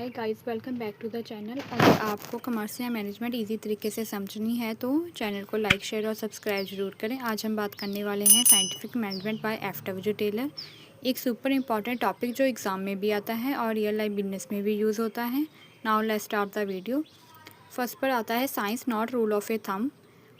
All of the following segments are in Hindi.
Hi guys, welcome back to the channel. अगर आपको कमर्स या मैनेजमेंट इजी तरीके से समझनी है तो चैनल को लाइक, शेयर और सब्सक्राइब जरूर करें। आज हम बात करने वाले हैं scientific management by F W. Taylor. एक सुपर इंपॉर्टेंट टॉपिक जो एग्ज़ाम में भी आता है और रियल लाइफ बिजनेस में भी यूज़ होता है। Now let's start the video. First पर आता है science not rule of A thumb.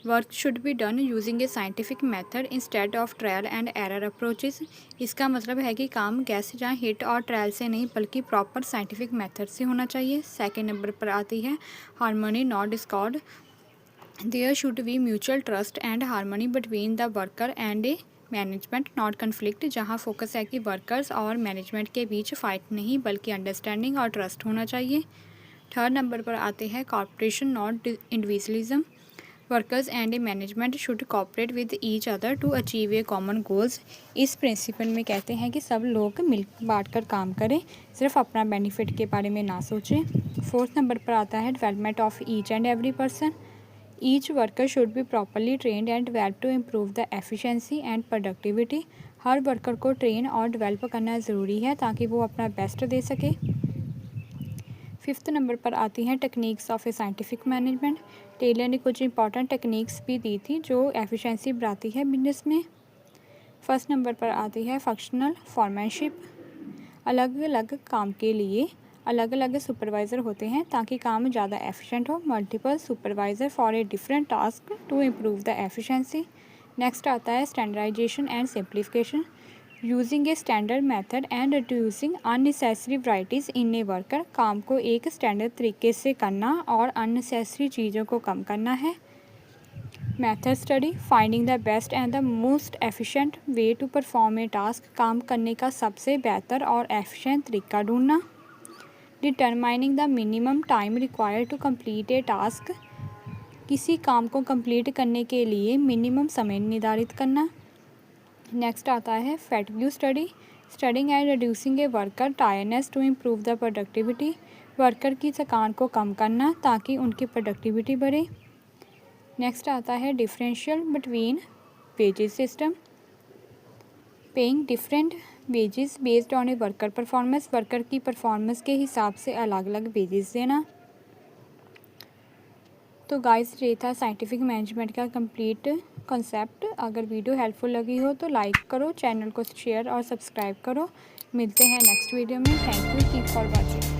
Work should be done using A scientific method instead of trial and error approaches. इसका मतलब है कि काम गैस या हिट और ट्रायल से नहीं बल्कि प्रॉपर साइंटिफिक मेथड से होना चाहिए। सेकेंड नंबर पर आती है harmony not discord. There should be mutual trust and harmony between the worker and a management not conflict, जहाँ फोकस है कि वर्कर्स और मैनेजमेंट के बीच फाइट नहीं बल्कि अंडरस्टैंडिंग और ट्रस्ट होना चाहिए। थर्ड नंबर पर आते हैं corporation not individualism. Workers and management should cooperate with each other to achieve a common goals. इस प्रिंसिपल में कहते हैं कि सब लोग मिल बांट कर काम करें, सिर्फ अपना बेनिफिट के बारे में ना सोचें। फोर्थ नंबर पर आता है development of each and every person. Each worker should be properly trained and develop to improve the efficiency and productivity. हर वर्कर को ट्रेन और डेवलप करना ज़रूरी है ताकि वो अपना बेस्ट दे सके। फिफ्थ नंबर पर आती हैं techniques of a scientific management. Taylor ने कुछ इंपॉर्टेंट टेक्निक्स भी दी थी जो एफिशिएंसी बढ़ाती है बिजनेस में। फर्स्ट नंबर पर आती है फंक्शनल फॉरमैनशिप। अलग अलग काम के लिए अलग अलग सुपरवाइज़र होते हैं ताकि काम ज़्यादा एफिशिएंट हो। Multiple supervisor for a different task to improve the efficiency. Next आता है standardisation and simplification. Using a standard method and reducing unnecessary varieties in a worker. काम को एक स्टैंडर्ड तरीके से करना और अननेसेसरी चीज़ों को कम करना है। Method study finding the best and the most efficient way to perform a task. काम करने का सबसे बेहतर और एफिशिएंट तरीका ढूंढना। Determining the minimum time required to complete a task. किसी काम को कंप्लीट करने के लिए मिनिमम समय निर्धारित करना। नेक्स्ट आता है fatigue study. Studying and reducing a worker tiredness to improve the productivity. Worker की थकान को कम करना ताकि उनकी प्रोडक्टिविटी बढ़े। नेक्स्ट आता है differential between wages system. Paying different wages based on a worker performance. Worker की परफॉर्मेंस के हिसाब से अलग अलग वेजेस देना। तो गाइस, ये था साइंटिफिक मैनेजमेंट का कंप्लीट कॉन्सेप्ट। अगर वीडियो हेल्पफुल लगी हो तो लाइक करो, चैनल को शेयर और सब्सक्राइब करो। मिलते हैं नेक्स्ट वीडियो में। Thank you, keep for watching.